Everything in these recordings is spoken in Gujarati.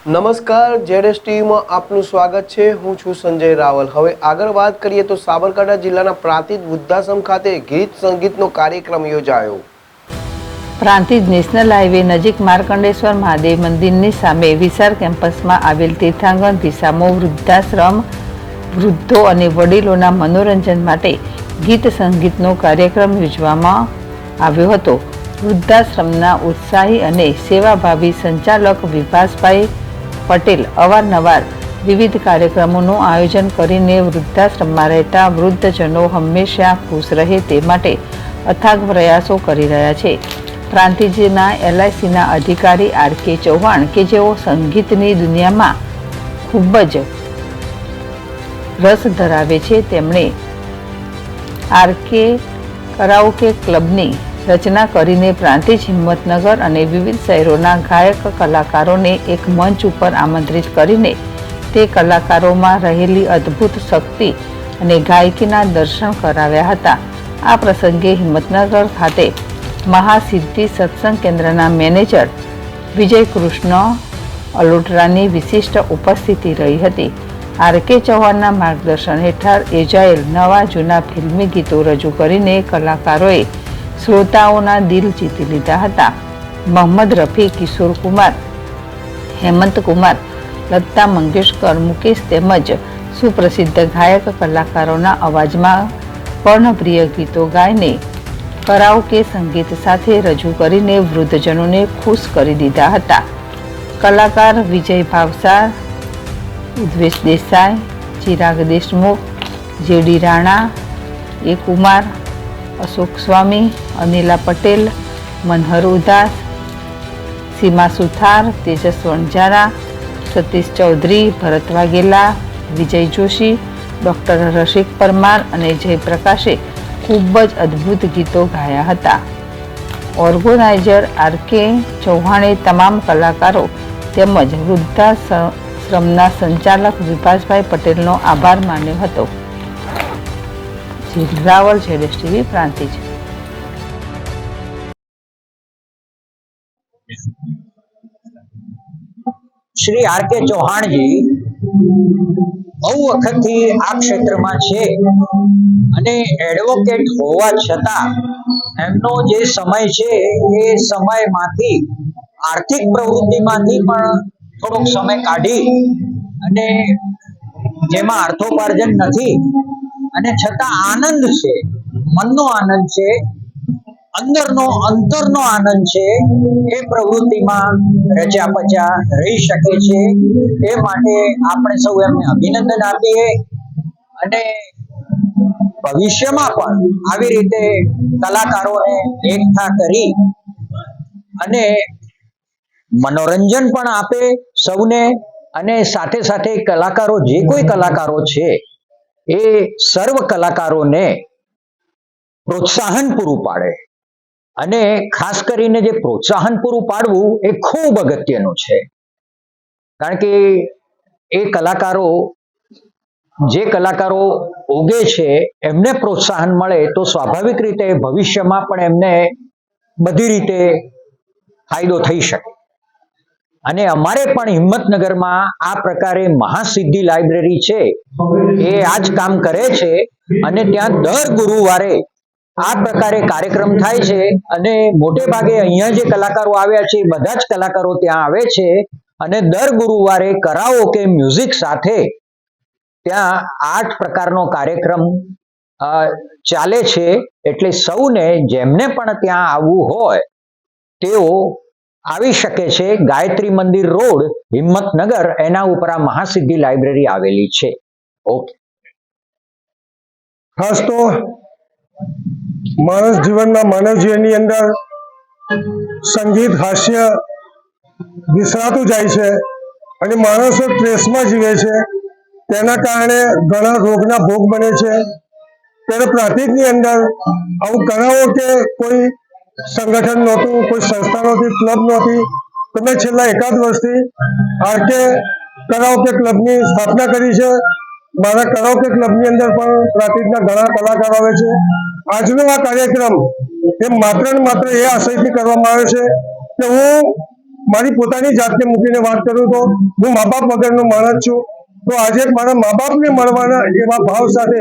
નમસ્કાર, જેડેશ ટીવીમાં આપનું સ્વાગત છે। હું છું સંજય રાવલ। હવે આગળ વાત કરીએ તો સાબરકાંઠા જિલ્લાના પ્રાંતિજ વૃદ્ધાશ્રમ ખાતે ગીત સંગીતનો કાર્યક્રમ યોજાયો। પ્રાંતિજ નેશનલ હાઈવે નજીક માર્કંડેશ્વર મહાદેવ મંદિરની સામે વિશાળ કેમ્પસમાં આવેલ તીર્થાંકર દિશામો વૃદ્ધાશ્રમ વૃદ્ધો અને વડીલોના મનોરંજન માટે ગીત સંગીતનો કાર્યક્રમ યોજવામાં આવ્યો હતો। વૃદ્ધાશ્રમના ઉત્સાહી અને સેવાભાવી સંચાલક વિભાસભાઈ પટેલ અવારનવાર વિવિધ કાર્યક્રમોનું આયોજન કરીને વૃદ્ધાશ્રમમાં રહેતા વૃદ્ધજનો હંમેશા ખુશ રહે તે માટે અથાગ પ્રયાસો કરી રહ્યા છે। પ્રાંતિજના LICના અધિકારી RK ચૌહાણ કે જેઓ સંગીતની દુનિયામાં ખૂબ જ રસ ધરાવે છે, તેમણે RK કરાઓકે ક્લબની રચના કરીને પ્રાંતિજ, હિંમતનગર અને વિવિધ શહેરોના ગાયક કલાકારોને એક મંચ ઉપર આમંત્રિત કરીને તે કલાકારોમાં રહેલી અદ્ભુત શક્તિ અને ગાયકીના દર્શન કરાવ્યા હતા। આ પ્રસંગે હિંમતનગર ખાતે મહાસિદ્ધિ સત્સંગ કેન્દ્રના મેનેજર વિજય કૃષ્ણ અલોટરાની વિશિષ્ટ ઉપસ્થિતિ રહી હતી। RK ચૌહાણના માર્ગદર્શન હેઠળ યોજાયેલ નવા જૂના ફિલ્મી ગીતો રજૂ કરીને કલાકારોએ શ્રોતાઓના દિલ જીતી લીધા હતા। મોહમ્મદ રફી, કિશોર કુમાર, હેમંત કુમાર, લતા મંગેશકર, મુકેશ તેમજ સુપ્રસિદ્ધ ગાયક કલાકારોના અવાજમાં કર્ણપ્રિય ગીતો ગાઈને કરાઓકે સંગીત સાથે રજૂ કરીને વૃદ્ધજનોને ખુશ કરી દીધા હતા। કલાકાર વિજય ભાવસાર, ઉદ્વેશ દેસાઈ, ચિરાગ દેશમુખ, JD રાણા, A કુમાર, અશોક સ્વામી, અનિલા પટેલ, મનહર ઉદાસ, સીમા સુથાર, તેજસ વણજારા, સતીશ ચૌધરી, ભરત વાઘેલા, વિજય જોશી, ડૉક્ટર રસિક પરમાર અને જયપ્રકાશે ખૂબ જ અદ્ભુત ગીતો ગાયા હતા। ઓર્ગેનાઇઝર RK ચૌહાણે તમામ કલાકારો તેમજ વૃદ્ધાશ્રમના સંચાલક વિભાસભાઈ પટેલનો આભાર માન્યો હતો। રાવલ, જેડેશ ટીવી, પ્રાંતિજ। શ્રી RK ચૌહાણજી બહુ વખતથી આ ક્ષેત્રમાં છે અને એડવોકેટ હોવા છતાં એમનો જે સમય છે એ સમયમાંથી આર્થિક પ્રવૃત્તિમાંથી પણ થોડોક સમય કાઢી અને જેમાં અર્થોપાર્જન નથી અને છતાં આનંદ છે, મનનો આનંદ છે, અંતરનો આનંદ છે, એ પ્રવૃત્તિમાં રચ્યા પચ્યા રહી શકે છે। એ માટે આપણે સૌ એમને અભિનંદન આપીએ અને ભવિષ્યમાં પણ આવી રીતે કલાકારોને એકઠા કરી અને મનોરંજન પણ આપે સૌને અને સાથે સાથે કલાકારો જે કોઈ કલાકારો છે એ સર્વ કલાકારોને પ્રોત્સાહન પૂરું પાડે અને ખાસ કરીને જે પ્રોત્સાહન પૂરું પાડવું એ ખૂબ અગત્યનું છે। કારણ કે એ કલાકારો જે કલાકારો ઉગે છે એમને પ્રોત્સાહન મળે તો સ્વાભાવિક રીતે ભવિષ્યમાં પણ એમને બધી રીતે ફાયદો થઈ શકે। અને અમારે પણ હિંમતનગરમાં આ પ્રકારે મહાસિદ્ધિ લાઇબ્રેરી છે એ આ જ કામ કરે છે અને ત્યાં દર ગુરુવારે આ પ્રકારે કાર્યક્રમ થાય છે અને મોટે ભાગે અહીંયા જે કલાકારો આવ્યા છે એ બધા જ કલાકારો ત્યાં આવે છે અને દર ગુરુવારે કરાઓકે મ્યુઝિક સાથે ત્યાં 8 પ્રકારનો કાર્યક્રમ ચાલે છે। એટલે સૌને જેમને પણ ત્યાં આવવું હોય તેઓ આવી શકે છે। ગાયત્રી મંદિર રોડ, હિંમતનગર, એના ઉપર આ મહાસિદ્ધિ લાઇબ્રેરી આવેલી છે। ઓકે, ખાસ તો માણસ જીવનના માનવ જીવનની અંદર સંગીત, હાસ્ય વિસરાતું જાય છે અને માણસો સ્ટ્રેસમાં જીવે છે। તેના કારણે ઘણા રોગના ભોગ બને છે। ત્યારે પ્રાંતિજની અંદર આવું કરાઓકે કોઈ સંગઠન નહોતું, કોઈ સંસ્થા નહોતી, ક્લબ નહોતી। તમે છેલ્લા એકાદ વર્ષથી RK કરાઓકે ક્લબની સ્થાપના કરી છે। મારા કરાઓકે ક્લબની અંદર પણ પ્રાંતિજના ઘણા કલાકારો આવે છે। આજનો આ કાર્યક્રમ એ માત્ર ને માત્ર એ આશયથી કરવામાં આવે છે કે હું મારી પોતાની જાતને મૂકીને વાત કરું તો હું મા બાપ વગરનો માણસ છું. તો આજે મારા મા બાપને મળવાના એવા ભાવ સાથે,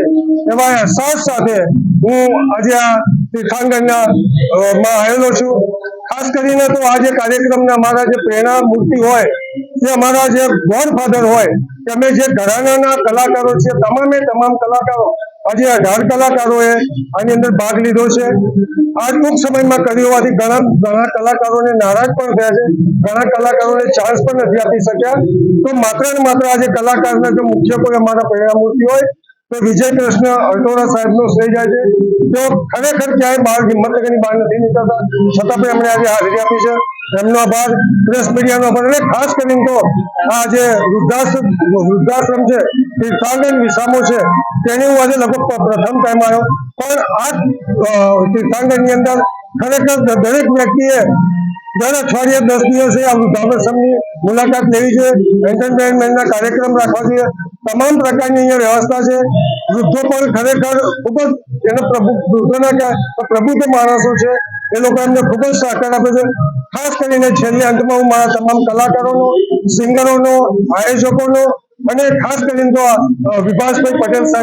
એવા અહેસાસ સાથે હું આજે આ તીર્થાંકરના માં આવેલો છું. ખાસ કરીને તો આજે કાર્યક્રમના અમારા જે પ્રેરણા મૂર્તિ હોય, જે અમારા જે ગોડ ફાધર હોય, કે અમે જે ઘરાનાના કલાકારો છે, તમામ કલાકારો આજે 18 કલાકારોએ આની અંદર ભાગ લીધો છે. આ ટૂંક સમયમાં કર્યું હોવાથી ઘણા કલાકારોને નારાજ પણ થયા છે, ઘણા કલાકારોને ચાન્સ પણ નથી આપી શક્યા. તો માત્ર ને માત્ર આજે કલાકારના જો મુખ્ય કોઈ અમારા પ્રેરણા મૂર્તિ હોય તો વિજય કૃષ્ણ અટોરા સાહેબનો શ્રેય જાય છે. તો ખરેખર ક્યાંય બહાર હિંમતનગરની બહાર નથી નીકળતા, છતાં પણ એમણે આજે હાજરી આપી છે. એમનો આભાર, પ્રેસ મીડિયાનો આભાર. અને ખાસ કરીને તો આ જે વૃદ્ધાશ્રમ છે, તીર્થાંકર વિસામો છે, તેની હું આજે લગભગ પ્રથમ ટાઈમ આવ્યો. પણ આ તીર્થાંકરની અંદર ખરેખર દરેક વ્યક્તિએ દર અઠવાડિયે 10 દિવસે આ વૃદ્ધાશ્રમની મુલાકાત લેવી જોઈએ, એન્ટરટેનમેન્ટના કાર્યક્રમ રાખવા જોઈએ. તમામ પ્રકારની અહીંયા વ્યવસ્થા છે. વૃદ્ધો પણ ખરેખર ખૂબ જ એને પ્રબુદ્ધ માણસો છે, એ લોકો એમને ખૂબ જ સહકાર આપે છે. ખાસ કરીને છેલ્લે અંતમાં હું મારા તમામ કલાકારોનો, સિંગરોનો, આયોજકોનો અને ખાસ કરીને તો વિભાસભાઈ પટેલ સાહેબ